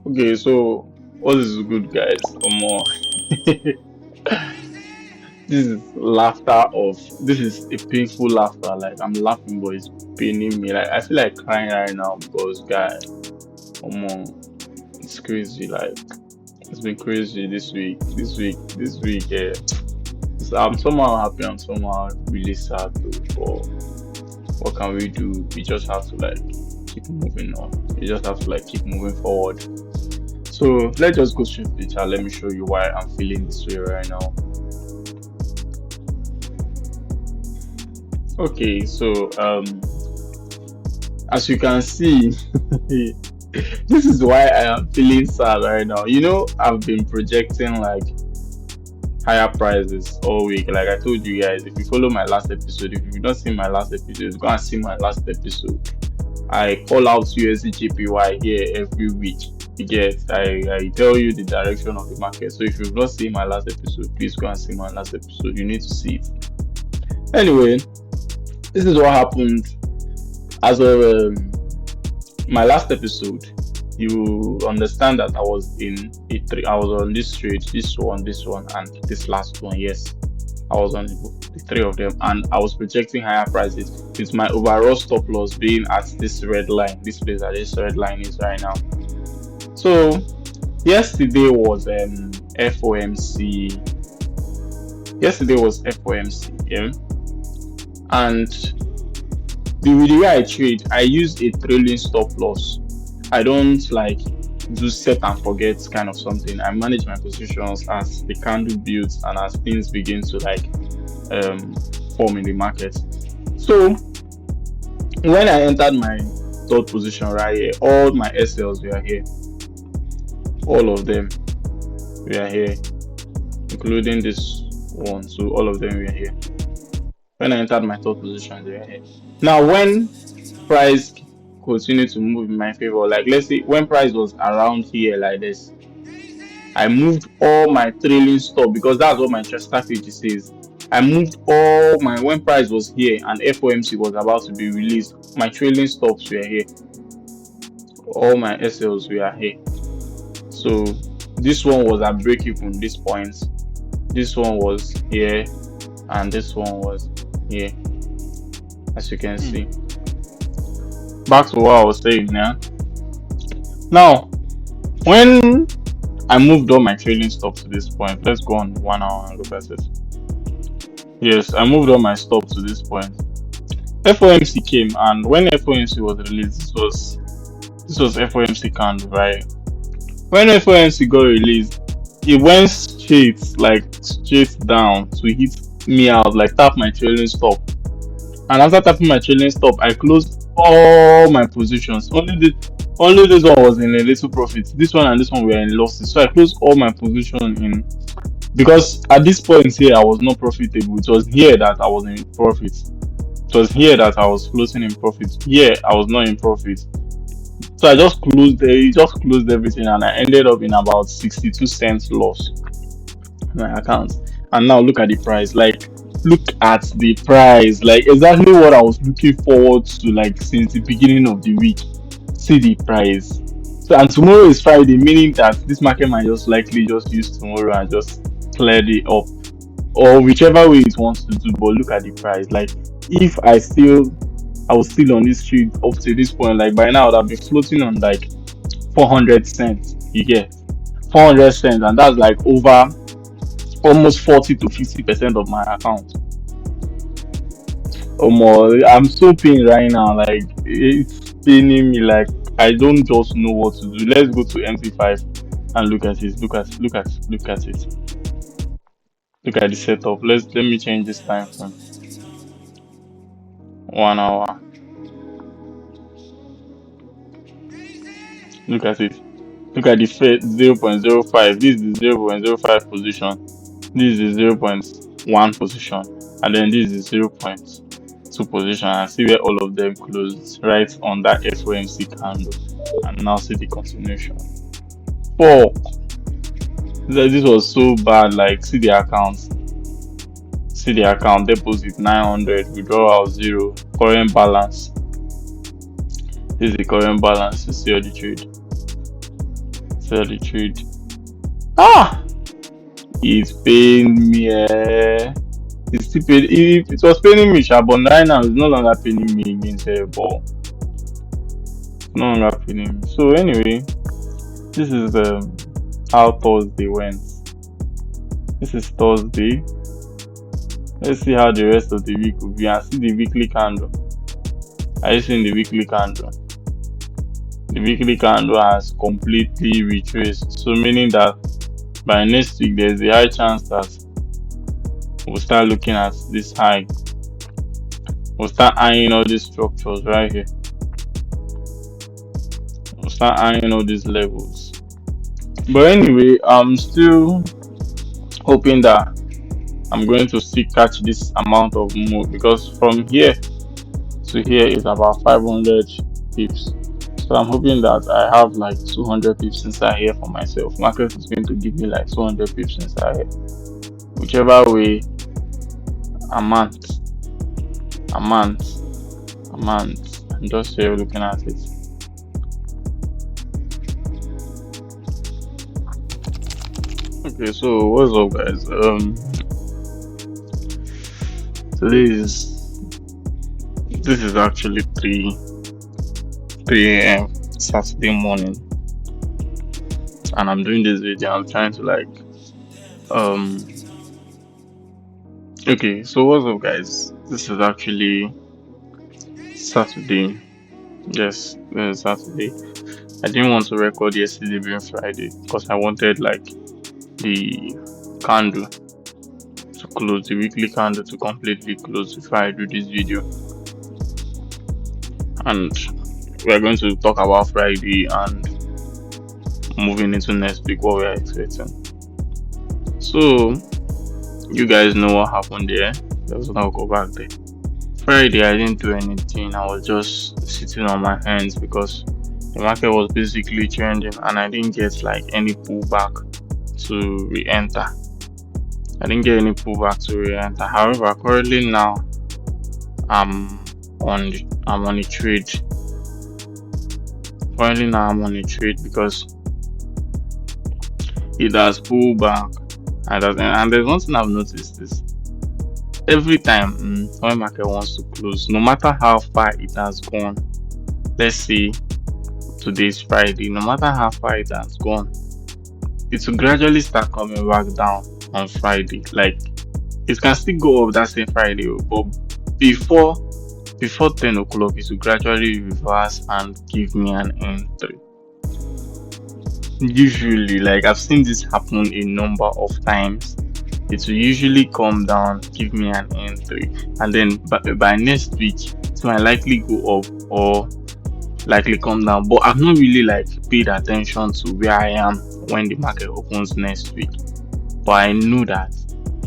Okay, so all is good, guys. This is laughter of this is a painful laughter. Like I'm laughing, but it's paining me. Like I feel like crying right now because, guy, it's crazy. Like it's been crazy this week. This week. I'm somehow happy. I'm somehow really sad too. But what can we do? We just have to like keep moving on. We just have to like keep moving forward. So let's just go straight to the chat. Let me show you why I'm feeling this way right now. Okay, so as you can see, this is why I am feeling sad right now. I've been projecting like higher prices all week. Like I told you guys, if you follow my last episode, if you've not seen my last episode, go and see my last episode. I call out USDJPY here every week. You get, I tell you the direction of the market. So if you've not seen my last episode, please go and see my last episode. You need to see it. Anyway, this is what happened as of my last episode. You understand that I was in I was on this trade, this one, and this last one. Yes, I was on the three of them, and I was projecting higher prices with my overall stop loss being at this red line, this place that this red line is right now. So yesterday was FOMC. Yesterday was FOMC, yeah, and the way I trade, I use a trailing stop loss. I don't like do set and forget kind of something. I manage my positions as the candle builds and as things begin to like form in the market. So when I entered my third position right here, all my SLs were here. All of them were here, including this one. So all of them were here. When I entered my third position, they were here. Now when price continue to move in my favor, like let's say when price was around here like this, I moved all my trailing stop because that's what my strategy says. I moved all my when price was here and FOMC was about to be released, my trailing stops were here, all my SLs were here. So this one was at break even, this point, this one was here, and this one was here, as you can see. Back to what I was saying now. Now, when I moved all my trailing stop to this point, let's go on 1 hour and look at it. Yes, I moved all my stop to this point. FOMC came, and when FOMC was released, this was FOMC candle, right? When FOMC got released, it went straight down to hit me out, like tap my trailing stop. And after tapping my trailing stop, I closed all my positions. Only this one was in a little profit. This one and this one were in losses. So I closed all my position in, because at this point here I was not profitable. It was here that I was in profit. It was here that I was floating in profit. Here I was not in profit. So I just closed everything, and I ended up in about 62 cents loss in my account. And now look at the price. Like look at the price, like exactly what I was looking forward to, like since the beginning of the week. See the price. So, and tomorrow is Friday, meaning that this market might just likely just use tomorrow and just clear it up, or whichever way it wants to do. But look at the price. Like if I was still on this street up to this point, like by now I would have been floating on like 400 cents. You get 400 cents, and that's like over almost 40 to 50% of my account. Or more. I'm so pained right now. Like it's paining me. Like I don't just know what to do. Let's go to MT5 and look at it. Look at it. Look at the setup. Let me change this time from 1 hour. Look at it. Look at the 0.05. This is the 0.05 position. This is the 0.1 position, and then this is 0.2 position. And see where all of them closed right on that FOMC candle. And now see the continuation. This was so bad. Like see the account. Deposit 900, withdrawal 0, current balance This is the current balance. You see all the trade. See all the trade. Ah! It's paying me. It's still paid. It was paying me, sha, but right now it's no longer paying me again. But it's no longer paying me. So anyway, this is how Thursday went. This is Thursday. Let's see how the rest of the week will be and see the weekly candle. Are you seeing the weekly candle? The weekly candle has completely retraced. So meaning that by next week there's a high chance that we'll start looking at this high. We'll start eyeing all these structures right here. We'll start eyeing all these levels. But anyway, I'm still hoping that I'm going to still catch this amount of move because from here to here is about 500 pips. So I'm hoping that I have like 200 pips inside here for myself. Market is going to give me like 200 pips inside here. Whichever way, amount, amount, amount. I'm just here looking at it. Okay, so what's up, guys? Today is this is actually 3 a.m. Saturday morning, and I'm doing this video. I'm trying to like okay, so what's up, guys? This is actually Saturday. Yes, this is Saturday. I didn't want to record yesterday being Friday because I wanted like the candle to close, the weekly candle to completely close before I do this video. And we're going to talk about Friday and moving into next week what we are expecting. So you guys know what happened there. Let's not go back there. Friday I didn't do anything. I was just sitting on my hands because the market was basically trending and I didn't get like any pullback to re-enter. I didn't get any pullback to re-enter. However, currently now I'm on a trade. Currently now I'm on a trade because it has pulled back and there's one thing I've noticed is every time when market wants to close, no matter how far it has gone, let's say today's Friday, no matter how far it has gone, it will gradually start coming back down on Friday. Like it can still go up that same Friday, but before 10 o'clock it will gradually reverse and give me an entry. Usually, like I've seen this happen a number of times. It will usually come down, give me an entry, and then by next week it might likely go up or likely come down. But I've not really like paid attention to where I am when the market opens next week. But I know that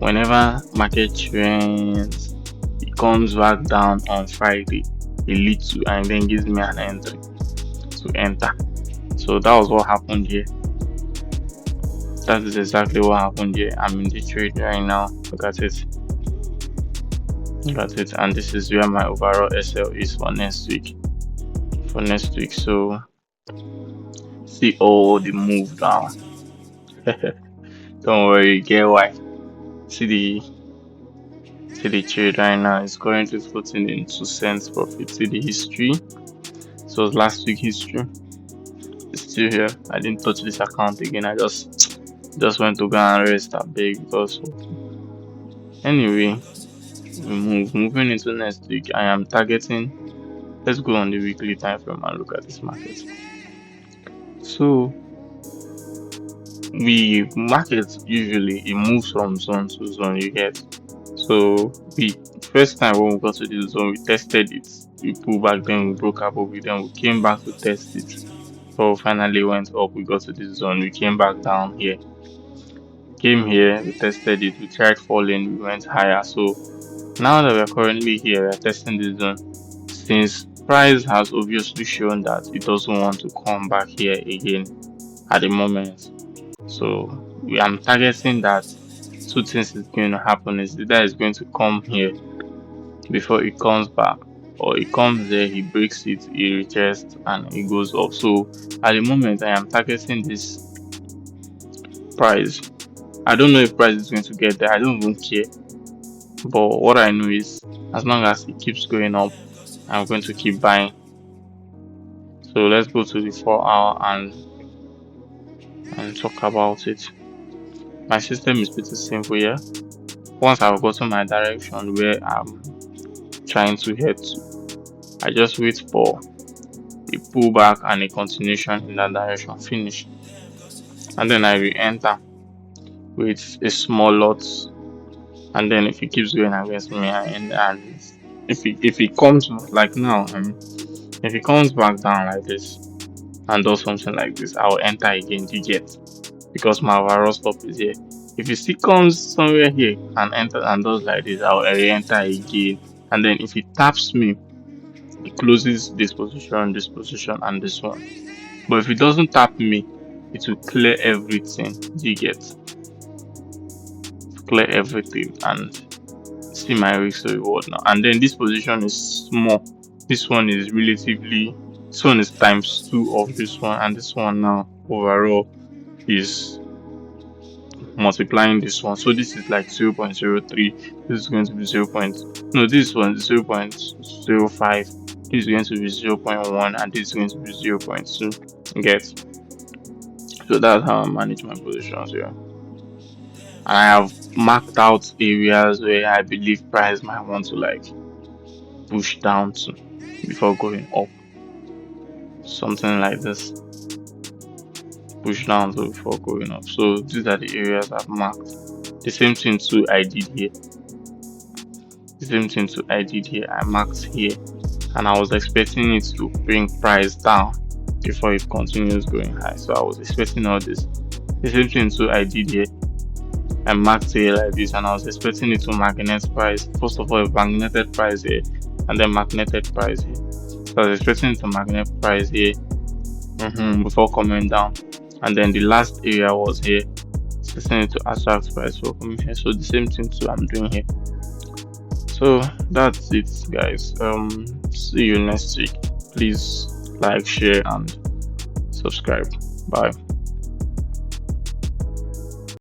whenever market trends, it comes back down on Friday a little and then gives me an entry to enter. So that was what happened here. That is exactly what happened here. I'm in the trade right now. Look at it. Look at it. And this is where my overall SL is for next week. So see all the move down. Don't worry, get why. See the trade right now is currently floating in 2 cents profit. See the history. So last week history. It's still here. I didn't touch this account again. I just went to go and rest that big because anyway, moving into next week. I am targeting. Let's go on the weekly time frame and look at this market. So we market usually it moves from zone to zone, you get. So the first time when we got to this zone, we tested it, we pulled back, then we broke above it, then we came back to test it. So finally went up, we got to this zone, we came back down here. Came here, we tested it, we tried falling, we went higher. So now that we're currently here, we're testing this zone. Since price has obviously shown that it doesn't want to come back here again at the moment, so I'm targeting that 2 things is going to happen. Is either it's going to come here before it comes back, or it comes there, he breaks it, he retests, and it goes up. So at the moment, I am targeting this price. I don't know if price is going to get there. I don't even care. But what I know is, as long as it keeps going up, I'm going to keep buying. So let's go to the 4 hour and talk about it. My system is pretty simple here. Once I've gotten my direction where I'm trying to head to, I just wait for a pullback and a continuation in that direction, finish, and then I re-enter with a small lot, and then if it keeps going against me, and if it comes like now, if it comes back down like this and does something like this, I'll enter again. You get, because my overall stop is here. If it still comes somewhere here and enter and does like this, I'll re-enter again, and then if it taps me, it closes this position, and this one. But if it doesn't tap me, it will clear everything. You get, clear everything and see my risk to reward now. And then this position is small. This one is relatively, this one is times 2 of this one, and this one now overall is multiplying this one. So this is like 0.03. This is going to be 0. No, this one is 0.05. This is going to be 0.1, and this is going to be 0.2. Get? So that's how I manage my positions here. And I have marked out areas where I believe price might want to like push down to before going up. Something like this. Push down to before going up. So these are the areas I've marked. The same thing too I did here. I marked here, and I was expecting it to bring price down before it continues going high. So I was expecting all this. The same thing too I did here. I marked here like this, and I was expecting it to magnet price. First of all, a magneted price here, and then magneted price here. So I was expecting it to magnet price here before coming down, and then the last area was here, expecting it to attract price for coming here. So the same thing too I'm doing here. So that's it, guys. See you next week. Please like, share, and subscribe. Bye.